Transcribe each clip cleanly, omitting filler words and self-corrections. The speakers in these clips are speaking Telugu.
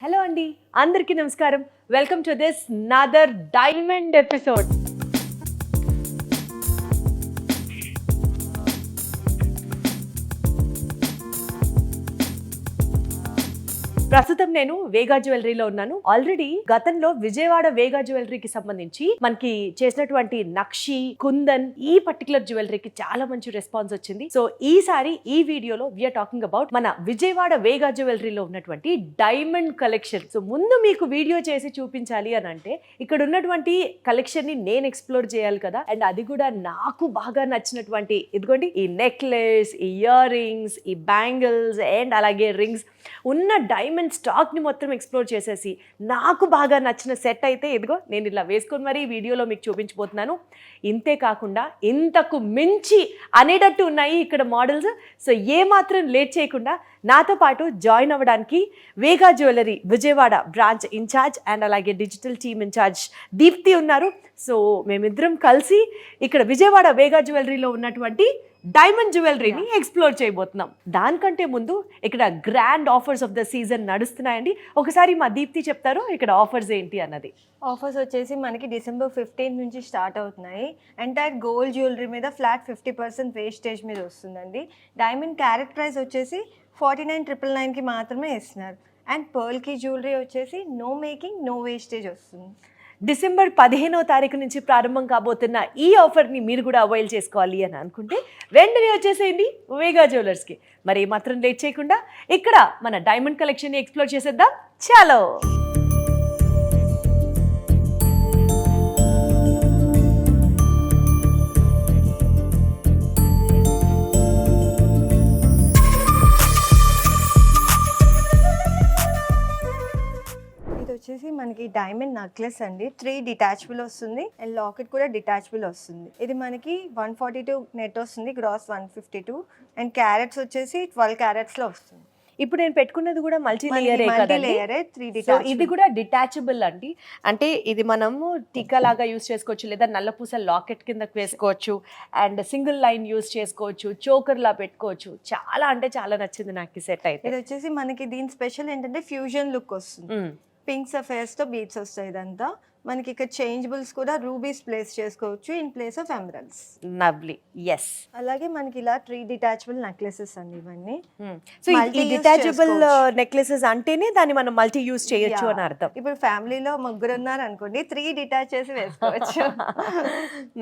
హలో అండి, అందరికీ నమస్కారం. Welcome to this another diamond episode. ప్రస్తుతం నేను వేగా జ్యువెలరీలో ఉన్నాను. ఆల్రెడీ గతంలో విజయవాడ వేగా జ్యువెలరీకి సంబంధించి మనకి చేసినటువంటి నక్షి, కుందన్ ఈ పర్టికులర్ జ్యువెలరీకి చాలా మంచి రెస్పాన్స్ వచ్చింది. సో ఈసారి ఈ వీడియోలో వీఆర్ టాకింగ్ అబౌట్ మన విజయవాడ వేగా జ్యువెలరీలో ఉన్నటువంటి డైమండ్ కలెక్షన్. సో ముందు మీకు వీడియో చేసి చూపించాలి అని అంటే ఇక్కడ ఉన్నటువంటి కలెక్షన్ ని నేను ఎక్స్ప్లోర్ చేయాలి కదా. అండ్ అది కూడా నాకు బాగా నచ్చినటువంటి ఇదిగోండి ఈ నెక్లెస్, ఈ ఇయర్ రింగ్స్, ఈ బ్యాంగిల్స్ అండ్ అలాగే రింగ్స్ ఉన్న డైమండ్ స్టాక్ ని మొత్తం ఎక్స్ప్లోర్ చేసేసి నాకు బాగా నచ్చిన సెట్ అయితే ఇదిగో నేను ఇలా వేసుకొని మరీ వీడియోలో మీకు చూపించబోతున్నాను. ఇంతే కాకుండా ఇంతకు మించి అనేటట్టు ఉన్నాయి ఇక్కడ మోడల్స్. సో ఏ మాత్రం లేట్ చేయకుండా నాతో పాటు జాయిన్ అవ్వడానికి Vega jewellery Vijayawada branch incharge and అలాగే డిజిటల్ టీమ్ ఇన్ఛార్జ్ దీప్తి ఉన్నారు. సో మేమిద్దరం కలిసి ఇక్కడ విజయవాడ వేగా జ్యువెలరీలో ఉన్నటువంటి డైమండ్ జ్యువెలరీని ఎక్స్ప్లోర్ చేయబోతున్నాం. దానికంటే ముందు ఇక్కడ grand offers of the season నడుస్తున్నాయండి. ఒకసారి మా దీప్తి చెప్తారు ఇక్కడ ఆఫర్స్ ఏంటి అన్నది. ఆఫర్స్ వచ్చేసి మనకి December 15 నుంచి స్టార్ట్ అవుతున్నాయి. ఎంటైర్ గోల్డ్ జ్యువెలరీ మీద ఫ్లాట్ 50% వేస్టేజ్ మీద వస్తుందండి. డైమండ్ క్యారెట్ ప్రైస్ వచ్చేసి 49,999కి మాత్రమే ఇస్తున్నారు. అండ్ పర్ల్కి జ్యువెలరీ వచ్చేసి నో మేకింగ్ నో వేస్టేజ్ వస్తుంది. డిసెంబర్ 15వ తారీఖు నుంచి ప్రారంభం కాబోతున్న ఈ ఆఫర్ని మీరు కూడా అవైల్ చేసుకోవాలి అని అనుకుంటే వెంటనే వచ్చేసేయండి వేగా జ్యువెలర్స్కి. మరి మాత్రం లేట్ చేయకుండా ఇక్కడ మన డైమండ్ కలెక్షన్ని ఎక్స్ప్లోర్ చేసేద్దాం. చలో. వచ్చేసి మనకి డైమండ్ నెక్లెస్ అండి. 3 డిటాచబుల్ వస్తుంది అండ్ లాకెట్ కూడా డిటాచబుల్ వస్తుంది. ఇది మనకి 142 నెట్ వస్తుంది, గ్రాస్ 152 అండ్ క్యారెట్స్ వచ్చేసి 12 క్యారెట్స్ లో వస్తుంది. ఇప్పుడు నేను పెట్టుకున్నది కూడా మల్టీ లేయరే కదండి. 3 ఇది కూడా డిటాచబుల్ అండి. అంటే ఇది మనము టీకా లాగా యూస్ చేసుకోవచ్చు, లేదా నల్లపూస లాకెట్ కిందకి వేసుకోవచ్చు, అండ్ సింగిల్ లైన్ యూస్ చేసుకోవచ్చు, చోకర్ లా పెట్టుకోవచ్చు. చాలా అంటే చాలా నచ్చింది నాకు ఈ సెట్ అయితే. ఇది వచ్చేసి మనకి దీని స్పెషల్ ఏంటంటే ఫ్యూజన్ లుక్ వస్తుంది. పింక్ సఫైర్స్ తో బీడ్స్ వస్తాయి. ఇదంతా మనకి ఇక్కడ చేంజబుల్స్ కూడా రూబీస్ ప్లేస్ చేసుకోవచ్చు in place of emeralds. Lovely. Yes. అలాగే మనకి ఇలా 3 డిటాచబుల్ నెక్లెసెస్ అండి ఇవన్నీ. సో ఈ డిటాచబుల్ నెక్లెసెస్ అంటేనే దాన్ని మనం మల్టీ యూస్ చేయొచ్చు అని అర్థం. ఇప్పుడు ఫ్యామిలీలో ముగ్గురు ఉన్నారు అనుకోండి, 3 డిటాచ్ చేసి వేసుకోవచ్చు.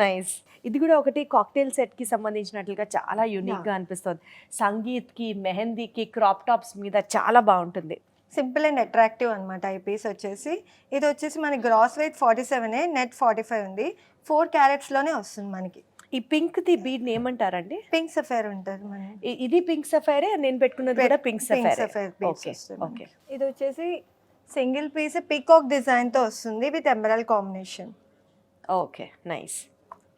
నైస్. ఇది కూడా ఒకటి కాక్టైల్ సెట్ కి సంబంధించినట్లుగా చాలా యూనిక్ గా అనిపిస్తుంది. సంగీత్ కి, మెహందీకి, క్రాప్ టాప్స్ మీద చాలా బాగుంటుంది. సింపుల్ అండ్ అట్రాక్టివ్ అనమాట ఈ పీస్ వచ్చేసి. ఇది వచ్చేసి మనకి గ్రాస్ వెయిట్ 47, నెట్ 45 ఉంది. 4 క్యారెట్స్ లోనే వస్తుంది మనకి. ఈ పింక్ ది బీడ్ ఏమంటారండి? పింక్ సఫైర్ ఉంటుంది మనకి. ఇది పింక్ సఫైరే, నేను పెట్టుకున్నది కూడా పింక్ సఫైర్. ఓకే. ఇది వచ్చేసి సింగిల్ పీస్ పీకాక్ డిజైన్ తో వస్తుంది with emerald combination. Okay, nice.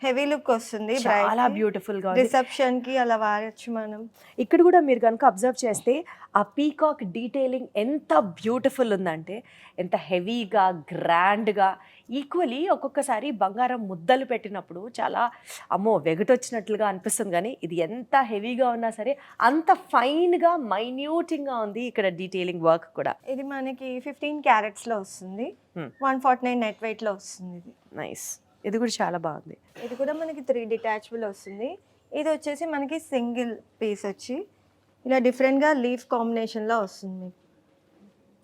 Heavy look వస్తుంది, చాలా బ్యూటిఫుల్ గా. రిసెప్షన్ కి అలా వాడచ్చు మనం. ఇక్కడ కూడా మీరు కనుక అబ్జర్వ్ చేస్తే ఆ పీకాక్ డీటెయిలింగ్ ఎంత బ్యూటిఫుల్ ఉందంటే, ఎంత హెవీగా గ్రాండ్గా. ఈక్వలీ ఒక్కొక్కసారి బంగారం ముద్దలు పెట్టినప్పుడు చాలా అమ్మో వెగటొచ్చినట్లుగా అనిపిస్తుంది, కానీ ఇది ఎంత హెవీగా ఉన్నా సరే అంత ఫైన్గా మైన్యూటింగ్గా ఉంది ఇక్కడ డీటెయిలింగ్ వర్క్ కూడా. ఇది మనకి 15 క్యారెట్స్ లో వస్తుంది, 149 నెట్ వెయిట్ లో వస్తుంది. ఇది నైస్. ఇది కూడా చాలా బాగుంది. ఇది కూడా మనకి 3 డిటాచబుల్ వస్తుంది. ఇది వచ్చేసి మనకి సింగిల్ పీస్ వచ్చి ఇలా డిఫరెంట్ గా లీఫ్ కాంబినేషన్ లో వస్తుంది.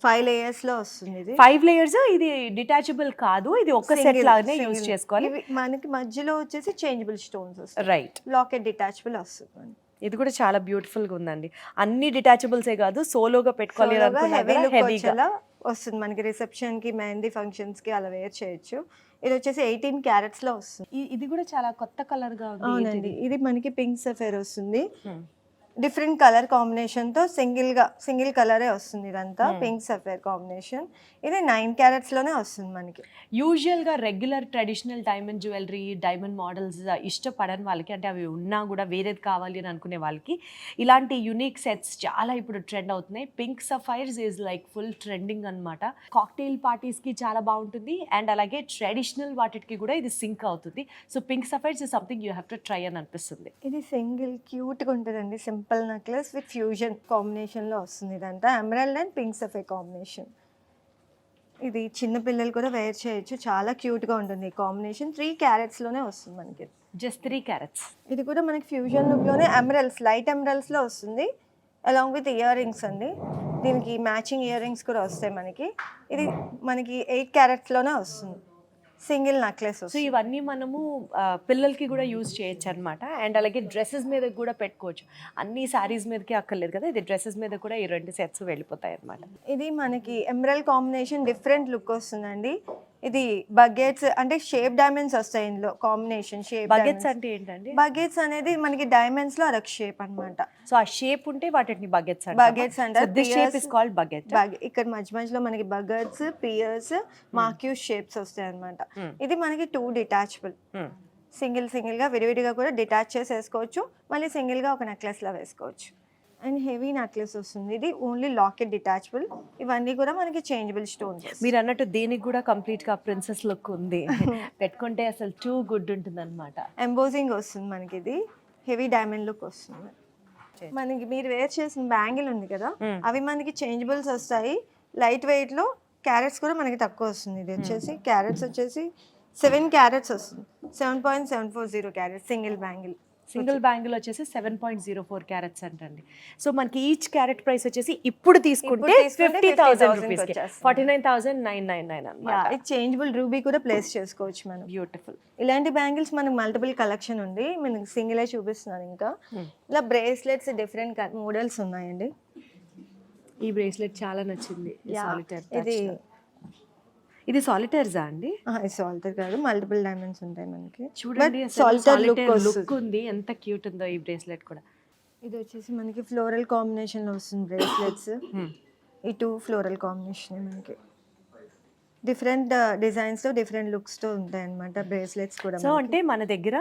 5 లేయర్స్ లో వస్తుంది. ఇది 5 లేయర్స్. ఇది డిటాచబుల్ కాదు, ఇది ఒక్క సెట్ లాగానే యూస్ చేసుకోవాలి. మనకి మధ్యలో వచ్చేసి చేంజబుల్ స్టోన్స్ వస్తాయి. రైట్. లాకెట్ డిటాచబుల్ వస్తుంది. ఇది కూడా చాలా బ్యూటిఫుల్ గా ఉందండి. అన్ని డిటాచబుల్సే కాదు, సోలోగా పెట్టుకోవాలి హెవీగా వస్తుంది మనకి. రిసెప్షన్ కి, మెహందీ ఫంక్షన్స్ కి అలా వేర్ చేయొచ్చు. ఇది వచ్చేసి 18 క్యారెట్స్ లో వస్తుంది. ఇది కూడా చాలా కొత్త కలర్ గా ఉంది. అవునండి. ఇది మనకి పింక్ సఫైర్ వస్తుంది. డిఫరెంట్ కలర్ కాంబినేషన్ తో సింగిల్ కలరే వస్తుంది. ఇదంతా పింక్ సఫైర్ కాంబినేషన్. ఇది 9 క్యారెట్స్ లోనే వస్తుంది మనకి. యూజువల్ గా regular traditional diamond jewellery, diamond models ఇష్టపడని వాళ్ళకి, అంటే అవి ఉన్నా కూడా వేరేది కావాలి అని అనుకునే వాళ్ళకి ఇలాంటి యునిక్ సెట్స్ చాలా ఇప్పుడు ట్రెండ్ అవుతున్నాయి. Pink sapphires is like full trending అనమాట. కాక్టైల్ పార్టీస్ కి చాలా బాగుంటుంది అండ్ అలాగే ట్రెడిషనల్ వాటికి కూడా ఇది సింక్ అవుతుంది. So pink sapphires is something you have to try అని అనిపిస్తుంది. ఇది సింగిల్ క్యూట్ గా ఉంటుందండి. Simple necklace with fusion combination లో వస్తుంది. ఇదంతా emerald and pink sapphire combination. ఇది చిన్న పిల్లలు కూడా వేర్ చేయొచ్చు, చాలా క్యూట్గా ఉంటుంది ఈ కాంబినేషన్. 3 క్యారెట్స్లోనే వస్తుంది మనకి. Just 3 carats. ఇది కూడా మనకి ఫ్యూజన్ లుక్లోనే ఎమరల్స్, లైట్ ఎమరల్స్లో వస్తుంది, అలాంగ్ విత్ ఇయర్ రింగ్స్ అండి. దీనికి మ్యాచింగ్ ఇయర్ రింగ్స్ కూడా వస్తాయి మనకి. ఇది మనకి 8 క్యారెట్స్లోనే వస్తుంది, సింగిల్ నెక్లెస్ సో వస్తుంది. ఇవన్నీ మనము పిల్లలకి కూడా యూజ్ చేయొచ్చు అనమాట. అండ్ అలాగే డ్రెస్సెస్ మీద కూడా పెట్టుకోవచ్చు. అన్ని శారీస్ మీదకి అక్కర్లేదు కదా, ఇది డ్రెస్సెస్ మీద కూడా ఈ 2 సెట్స్ వెళ్ళిపోతాయి అనమాట. ఇది మనకి ఎమరల్ కాంబినేషన్ డిఫరెంట్ లుక్ వస్తుందండి. ఇది బకెట్స్ అంటే షేప్ డైమండ్స్ వస్తాయి ఇందులో, కాంబినేషన్ షేప్ బకెట్స్ అంటే ఏంటండి? బకెట్స్ అనేది మనకి డైమండ్స్ లో అదొక షేప్ అన్నమాట. సో ఆ షేప్ ఉంటే వాటిని బకెట్స్ బకెట్స్ అంటారు. This shape is called bucket. ఇక్కడ మధ్య మధ్యలో మనకి బకెట్స్, పియర్స్, మార్క్యూస్ షేప్స్ వస్తాయి అన్నమాట. ఇది మనకి 2 డిటాచబుల్, సింగిల్ గా విడివిడిగా కూడా డిటాచ్ చేసి వేసుకోవచ్చు, మళ్ళీ సింగిల్ గా ఒక నెక్లెస్ లా వేసుకోవచ్చు. అండ్ హెవీ నెక్లెస్ వస్తుంది, ఇది ఓన్లీ లాకెట్ డిటాచబుల్. ఇవన్నీ కూడా మనకి చేంజబుల్ స్టోన్స్. మీరు అన్నట్టు దీనికి కూడా కంప్లీట్ గా ప్రిన్సెస్ లుక్ ఉంది. పెట్టుకుంటే అసలు టూ గుడ్ ఉంటుంది అనమాట. ఎంబోజింగ్ వస్తుంది మనకి, ఇది హెవీ డైమండ్ లుక్ వస్తుంది. మనకి మీరు వేర్ చేసిన బ్యాంగిల్ ఉంది కదా, అవి మనకి చేంజబుల్స్ వస్తాయి. లైట్ వెయిట్ లో క్యారెట్స్ కూడా మనకి తక్కువ వస్తుంది. ఇది వచ్చేసి క్యారెట్స్ వచ్చేసి 7 క్యారెట్స్ వస్తుంది, 7.740 carats single bangle. Single bangle వచ్చేసి 7.04 క్యారెట్స్ అంటండి. సో మనకి ఈచ్ క్యారెట్ ప్రైస్ వచ్చేసి ఇప్పుడు తీసుకుంటే 50,000 రూపీస్, 49,999 అన్నమాట. ఇది చేంజబుల్ రూబీ కూడా ప్లేస్ చేసుకోవచ్చు మనం. బ్యూటిఫుల్. ఇలాంటి బ్యాంగిల్స్ మనకి మల్టిపుల్ కలెక్షన్ ఉంది, మనకి సింగిలే చూపిస్తున్నాను. ఇంకా ఇలా బ్రేస్లెట్స్ డిఫరెంట్ మోడల్స్ ఉన్నాయండి. ఈ బ్రేస్లెట్ చాలా నచ్చింది. ఇది ఇది సాలిటైర్సా అండి? సాలిటైర్ కాదు, మల్టిపుల్ డైమండ్స్ ఉంటాయి మనకి. చూడండి సాలిటైర్ లుక్ ఉంది, ఎంత క్యూట్ ఉందో ఈ బ్రేస్లెట్ కూడా. ఇది వచ్చేసి మనకి ఫ్లోరల్ కాంబినేషన్ లో వస్తుంది బ్రేస్లెట్స్. ఈ 2 ఫ్లోరల్ కాంబినేషన్ మనకి డిఫరెంట్ డిజైన్స్ తో డిఫరెంట్ లుక్స్ తో ఉంటాయి అన్నమాట బ్రేస్లెట్స్ కూడా. సో అంటే మన దగ్గర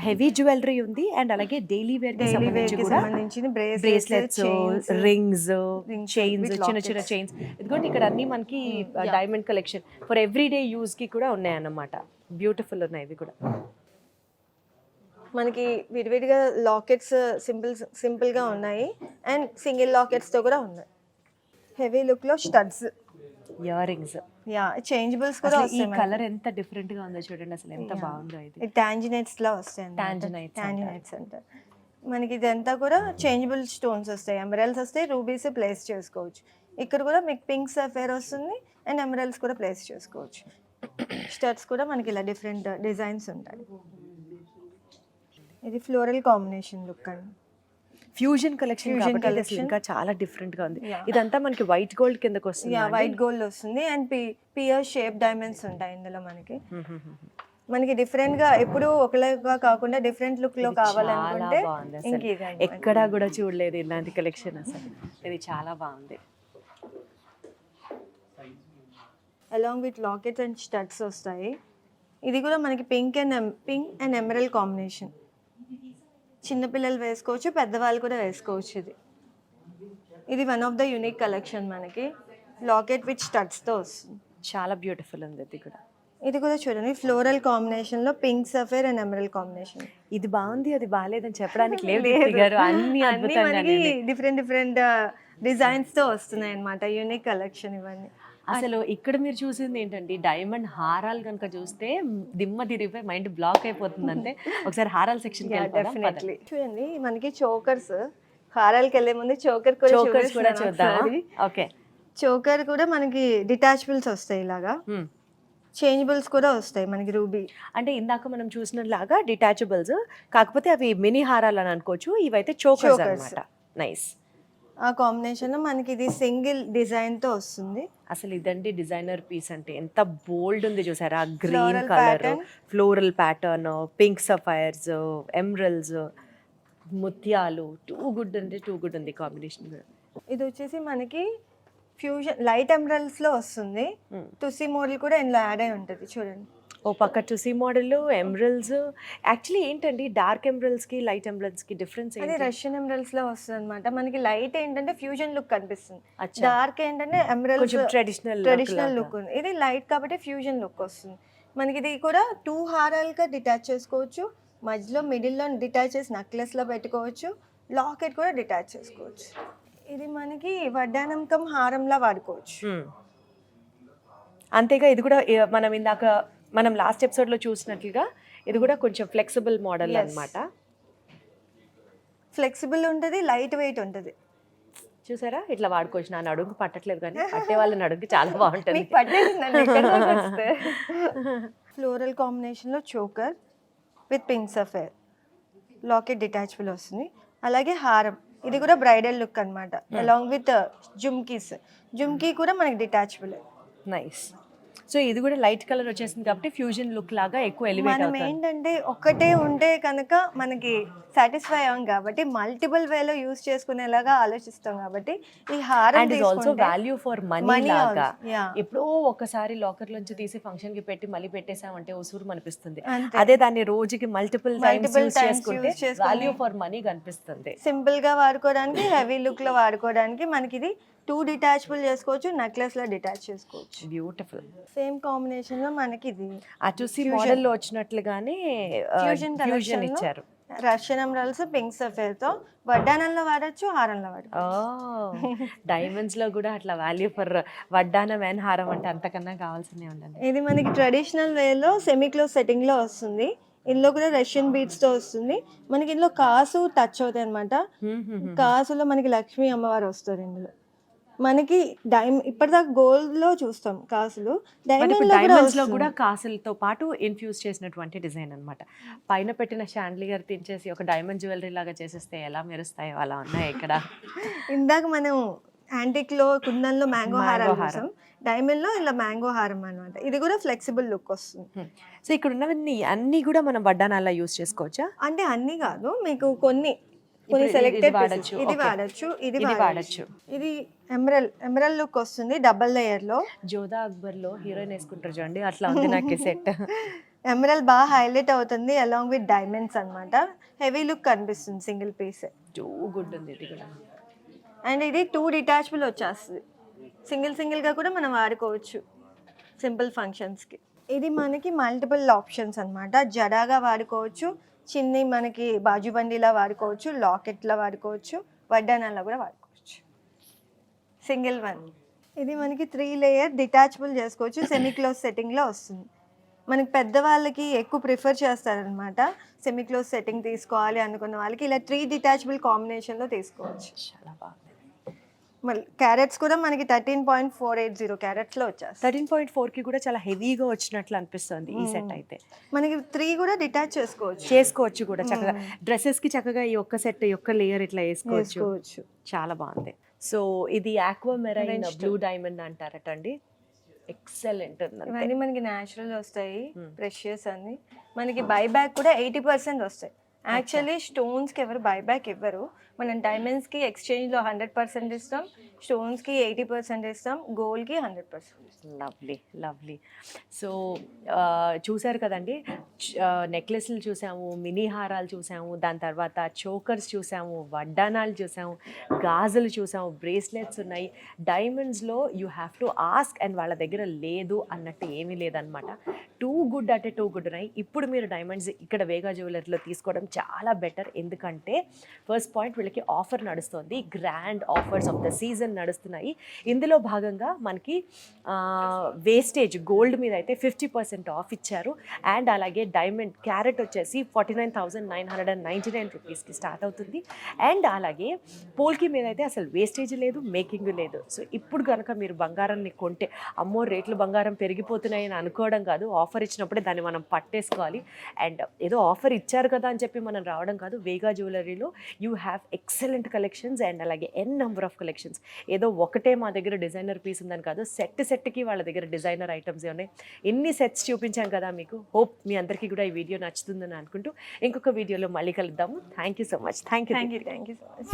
హెవీ జ్యువెలరీ ఉంది, అండ్ అలాగే డైలీ వేర్ కి సంబంధించిన బ్రేస్లెట్స్, రింగ్స్, చైన్స్, చిన్న చిన్న చైన్స్. ఇదిగోండి ఇక్కడ అన్ని మనకి diamond collection for everyday use కి కూడా ఉన్నాయి అన్నమాట. బ్యూటిఫుల్ ఉన్నాయి ఇవి కూడా. మనకి విడివిడిగా లాకెట్స్ సింపుల్ గా ఉన్నాయి, అండ్ సింగిల్ లాకెట్స్ తో కూడా ఉన్నాయి. హెవీ లుక్ లో స్టడ్స్, ఇయర్ రింగ్స్, చేంజబుల్స్ కూడా ఈ కలర్ ఎంత డిఫరెంట్ గా ఉందో చూడండి, అసలు ఎంత బాగుందో. ఇది టాంజినైట్స్ లా వస్తాయి, టాంజినైట్స్ అంటారు మనకి. ఇదంతా కూడా చేంజబుల్ స్టోన్స్ వస్తాయి, ఎమరల్స్ వస్తాయి, రూబీస్ ప్లేస్ చేసుకోవచ్చు. ఇక్కడ కూడా మీకు పింక్ సఫైర్ వస్తుంది, అండ్ ఎమరల్స్ కూడా ప్లేస్ చేసుకోవచ్చు. స్టడ్స్ కూడా మనకి ఇలా డిఫరెంట్ డిజైన్స్ ఉంటాయి. ఇది ఫ్లోరల్ కాంబినేషన్ లుక్ అండి, ఫ్యూజన్ కలెక్షన్ కాబట్టి ఇంకా చాలా డిఫరెంట్ గా ఉంది. ఇదంతా మనకి వైట్ గోల్డ్ కిందకి వస్తుంది. వైట్ గోల్డ్ వస్తుంది, అండ్ పియర్ షేప్ డైమండ్స్ ఉంటాయి ఇందులో మనకి. మనకి డిఫరెంట్ గా ఎప్పుడు ఒకలాగా కాకుండా డిఫరెంట్ లుక్ లో కావాలనుకుంటే ఎక్కడా కూడా చూడలేదు ఇలాంటి కలెక్షన్. అసలు ఇది చాలా బాగుంది. Along with lockets and studs వస్తాయి. ఇది కూడా మనకి పింక్ అండ్ ఎమరల్ కాంబినేషన్. చిన్నపిల్లలు వేసుకోవచ్చు, పెద్దవాళ్ళు కూడా వేసుకోవచ్చు. ఇది one of the unique collection మనకి. లాకెట్ విత్ స్టడ్స్తో వస్తుంది, చాలా బ్యూటిఫుల్ ఉంది. ఇది కూడా చూడండి, ఫ్లోరల్ కాంబినేషన్లో pink sapphire and Emerald combination. ఇది బాగుంది, అది బాగాలేదని చెప్పడానికి లేదు. అన్ని డిఫరెంట్ డిజైన్స్తో వస్తున్నాయి అన్నమాట, యూనిక్ కలెక్షన్ ఇవన్నీ. అసలు ఇక్కడ మీరు చూసింది ఏంటంటే డైమండ్ హారాలు కనుక చూస్తే దిమ్మ తిరిగిపోయి మైండ్ బ్లాక్ అయిపోతుంది. అంటే ఒకసారి హారాల సెక్షన్ చూడండి, మనకి చోకర్స్, హారాలకి వెళ్ళే ముందు చోకర్ కూడా చూద్దాం. ఓకే, చోకర్ కూడా మనకి డిటాచబుల్స్ వస్తాయి, ఇలాగా చేంజబుల్స్ కూడా వస్తాయి మనకి. రూబీ అంటే ఇందాక మనం చూసినట్లాగా డిటాచబుల్స్, కాకపోతే అవి మినీ హారాలు అని అనుకోవచ్చు. ఇవైతే చోకర్స్ అన్నమాట. నైస్. ఆ కాంబినేషన్ మనకి ఇది సింగిల్ డిజైన్ తో వస్తుంది. అసలు ఇదండి డిజైనర్ పీస్ అంటే ఎంత బోల్డ్ ఉంది చూసారా. Green colour, floral pattern, pink sapphires, emeralds, ముత్యాలు. టూ గుడ్ ఉంది కాంబినేషన్. ఇది వచ్చేసి మనకి ఫ్యూజన్ లైట్ ఎమరల్స్ లో వస్తుంది. తుసి మోడల్ కూడా ఇందులో యాడ్ అయి ఉంటుంది చూడండి. ఓ పక్క టుసీ మోడల్, ఎమరల్స్. యాక్చువల్లీ ఏంటండి డార్క్ ఎమరల్స్ కి లైట్ ఎమరల్స్ కి డిఫరెన్స్ అది రష్యన్ ఎమరల్స్ లో వస్తుంది అనమాట. మనకి లైట్ ఏంటంటే ఫ్యూజన్ లుక్ కనిపిస్తుంది, డార్క్ ఏంటంటే ఎమరల్స్ ట్రెడిషనల్ లుక్ ఉంది. ఇది లైట్ కాబట్టి ఫ్యూజన్ లుక్ వస్తుంది మనకి. ఇది కూడా 2 హారాలుగా డిటాచ్ చేసుకోవచ్చు, మధ్యలో మిడిల్లో డిటాచ్ చేసి నెక్లెస్ లో పెట్టుకోవచ్చు, లాకెట్ కూడా డిటాచ్ చేసుకోవచ్చు. ఇది మనకి వడ్డానం కమ్ హారంలా వాడుకోవచ్చు. అంతేగా ఇది కూడా మనం ఇందాక మనం లాస్ట్ ఎపిసోడ్లో చూసినట్లుగా ఇది కూడా కొంచెం ఫ్లెక్సిబుల్ మోడల్ Yes. అన్నమాట. ఫ్లెక్సిబుల్ ఉంటుంది, లైట్ వెయిట్ ఉంటుంది. చూసారా ఇట్లా వాడుకోవచ్చు. నా నడుంకు పట్టట్లేదు కానీ పట్టే వాళ్ళ నడుంకి చాలా బాగుంటుంది. మీకు పట్టేసిందండి ఇక్కడ దాకా వస్తే. ఫ్లోరల్ కాంబినేషన్లో choker with pink సఫేర్, locket detachable వస్తుంది. అలాగే హారం, ఇది కూడా బ్రైడల్ లుక్ అన్నమాట. అలాంగ్ విత్ జుమ్కీ కూడా మనకి డిటాచబుల్. నైస్. సో ఇది కూడా లైట్ కలర్ వచ్చేసింది కాబట్టి ఫ్యూజన్ లుక్ లాగా ఎక్కువ ఎలివేట్ మనం అవుతుంది. ఏంటంటే ఒక్కటే ఉంటే కనుక మనకి సాటిస్ఫై అవ్వం కాబట్టి మల్టిపుల్ వేలో యూస్ చేసుకునేలాగా ఆలోచిస్తాం కాబట్టి ఈ హారం and is also value for money Money లాగా. also, yeah. ఎప్పుడో ఒకసారి లాకర్ నుంచి తీసి ఫంక్షన్ కి పెట్టి మళ్ళీ పెట్టేసామంటే ఉసూరు అనిపిస్తుంది. అంతే. అదే దాన్ని రోజుకి మల్టిపుల్ టైమ్స్ యూస్ times చేసుకుంటే use చేసుకొని వాల్యూ ఫర్ మనీ కనిపిస్తుంది. సింపుల్ గా వాడుకోవడానికి, హెవీ లుక్ లో వాడుకోవడానికి మనకి ఇది 2 డిటాచబుల్ చేసుకోవచ్చు, నెక్లెస్ లో డిటాచ్ చేసుకోవచ్చు. బ్యూటిఫుల్. సేమ్ కాంబినేషన్ లో మనకి ఇది అటుసి మోడల్ లో వచ్చినట్లుగానే ఫ్యూజన్ ఫ్యూజన్ ఇచ్చారు. రష్యన్ ఎమరాల్డ్స్ పింక్ సఫేర్ తో వడ్డానంలో వాడచ్చు, హారంలో వాడచ్చు. డైమండ్స్ లో కూడా అట్లా వాల్యూ ఫర్ వడ్డానం అండ్ హారం అంటే అంతకన్నా కావాల్సిందే ఉండండి. ఇది మనకి ట్రెడిషనల్ వేలో సెమీ క్లోజ్ సెట్టింగ్ లో వస్తుంది. ఇందులో కూడా రష్యన్ బీడ్స్ తో వస్తుంది. మనకి ఇందులో కాసు టచ్ అవుతాయి అనమాట. కాసులో మనకి లక్ష్మీ అమ్మవారు వస్తారు. ఇందులో మనకి ఇప్పటిదాకా గోల్డ్ లో చూస్తాం కాసులు, డైమండ్స్ లో కూడా కాసులతో పాటు ఇన్ఫ్యూజ్ చేసినటువంటి డిజైన్ అన్నమాట. పైన పెట్టిన షాండ్లియర్ తెంచేసి ఒక డైమండ్ జ్యువెలరీ లాగా చేసేస్తే ఎలా మెరుస్తాయో అలా ఉన్నాయి ఇక్కడ. ఇందాక మనం యాంటిక్ లో కుందన్లో మ్యాంగో హారం చూసాం, డైమండ్ లో ఇలా మ్యాంగో హారం అన్నమాట. ఇది కూడా ఫ్లెక్సిబుల్ లుక్ వస్తుంది. సో ఇక్కడ ఉన్నవన్నీ అన్ని కూడా మనం వడ్డానాల్లో యూజ్ చేసుకోవచ్చా? అంటే అన్ని కాదు, మీకు కొన్ని సెలెక్టెడ్ వాడచ్చు. ఇది వాడచ్చు, ఇది ఇది వాడచ్చు. వాడచ్చు. ఇది ఎమరల్ లుక్ వస్తుంది, డబల్ లేయర్ లో. జోధా అక్బర్ లో హీరోయిన్ వేసుకుంటారు చూడండి, అట్లా ఉంది నాకు సెట్. ఎమరల్ బాగా హైలైట్ అవుతుంది అలాంగ్ విత్ డైమండ్స్ అన్నమాట. హెవీ లుక్ కనిపిస్తుంది సింగిల్ పీస్. టూ గుడ్ ఉంది ఇది కూడా. అండ్ ఇది 2 డిటాచబుల్ వచ్చేస్తుంది. సింగిల్ గా కూడా మనం వాడుకోవచ్చు సింపుల్ ఫంక్షన్స్ కి. ఇది మనకి మల్టిపుల్ ఆప్షన్స్ అన్నమాట. జడాగా వాడుకోవచ్చు, చిన్ని మనకి బాజుబందీలా వాడుకోవచ్చు, లాకెట్లా వాడుకోవచ్చు, వడ్డానాల్లో కూడా వాడుకోవచ్చు. Single one. ఇది మనకి 3 లేయర్ డిటాచబుల్ చేసుకోవచ్చు, సెమీ క్లోజ్ సెట్టింగ్లో వస్తుంది. మనకి పెద్దవాళ్ళకి ఎక్కువ ప్రిఫర్ చేస్తారనమాట. సెమీ క్లోజ్ సెట్టింగ్ తీసుకోవాలి అనుకున్న వాళ్ళకి ఇలా 3 డిటాచబుల్ కాంబినేషన్లో తీసుకోవచ్చు. చాలా బాగుంది. మళ్ళీ క్యారెట్స్ కూడా మనకి 13.480 క్యారెట్స్లో వచ్చేస్తాయి. 13.4 కి కూడా చాలా హెవీగా వచ్చినట్లు అనిపిస్తుంది ఈ సెట్ అయితే. మనకి 3 కూడా డిటాచ్ చేసుకోవచ్చు కూడా చక్కగా డ్రెస్సెస్ కి చక్కగా ఈ ఒక్క సెట్ ఈ ఒక్క లేయర్ ఇట్లా వేసుకోవచ్చు. చాలా బాగుంది. సో ఇది ఆక్వా మెరైన్ బ్లూ డైమండ్ అంటారటండి. ఎక్సలెంట్ ఉంది. ఇవన్నీ మనకి న్యాచురల్ వస్తాయి, ప్రెషియస్ అన్ని. మనకి బైబ్యాక్ కూడా 80% వస్తాయి. యాక్చువల్లీ స్టోన్స్కి ఎవరు బైబ్యాక్ ఇవ్వరు. మనం డైమండ్స్కి ఎక్స్చేంజ్లో 100% ఇస్తాం, స్టోన్స్కి 80% ఇస్తాం, గోల్డ్కి 100%. లవ్లీ. సో చూసారు కదండి, నెక్లెస్లు చూసాము, మినీ హారాలు చూసాము, దాని తర్వాత చోకర్స్ చూసాము, వడ్డానాలు చూసాము, గాజులు చూసాము, బ్రేస్లెట్స్ ఉన్నాయి. డైమండ్స్లో you have to ask and వాళ్ళ దగ్గర లేదు అన్నట్టు ఏమీ లేదనమాట. టూ గుడ్ ఉన్నాయి. ఇప్పుడు మీరు డైమండ్స్ ఇక్కడ వేగా జ్యువెలరీలో తీసుకోవడం చాలా బెటర్. ఎందుకంటే ఫస్ట్ పాయింట్, వీళ్ళకి ఆఫర్ నడుస్తుంది, grand offers of the season నడుస్తున్నాయి. ఇందులో భాగంగా మనకి వేస్టేజ్ గోల్డ్ మీద అయితే 50% ఆఫ్ ఇచ్చారు. అండ్ అలాగే డైమండ్ క్యారెట్ వచ్చేసి 49,999 రూపీస్కి స్టార్ట్ అవుతుంది. అండ్ అలాగే పోల్కి మీద అయితే అసలు వేస్టేజ్ లేదు, మేకింగ్ లేదు. సో ఇప్పుడు కనుక మీరు బంగారాన్ని కొంటే అమ్మో రేట్లు బంగారం పెరిగిపోతున్నాయని అనుకోవడం కాదు, ఆఫర్ ఇచ్చినప్పుడే దాన్ని మనం పట్టేసుకోవాలి. అండ్ ఏదో ఆఫర్ ఇచ్చారు కదా అని చెప్పి మనం రావడం కాదు. వేగా జ్యువెలరీలో you have excellent collections and అలాగే నెంబర్ ఆఫ్ కలెక్షన్స్. ఏదో ఒకటే మా దగ్గర డిజైనర్ పీస్ ఉందని కాదు, సెట్కి వాళ్ళ దగ్గర డిజైనర్ ఐటమ్స్ ఉన్నాయి. ఎన్ని సెట్స్ చూపించాం కదా మీకు. హోప్ మీ అందరికీ కూడా ఈ వీడియో నచ్చుతుందని అనుకుంటూ ఇంకొక వీడియోలో మళ్ళీ కలుద్దాము. Thank you so much. Thank you so much.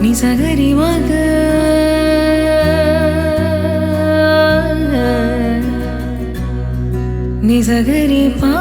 నిజగరి మగ నిజగరి పా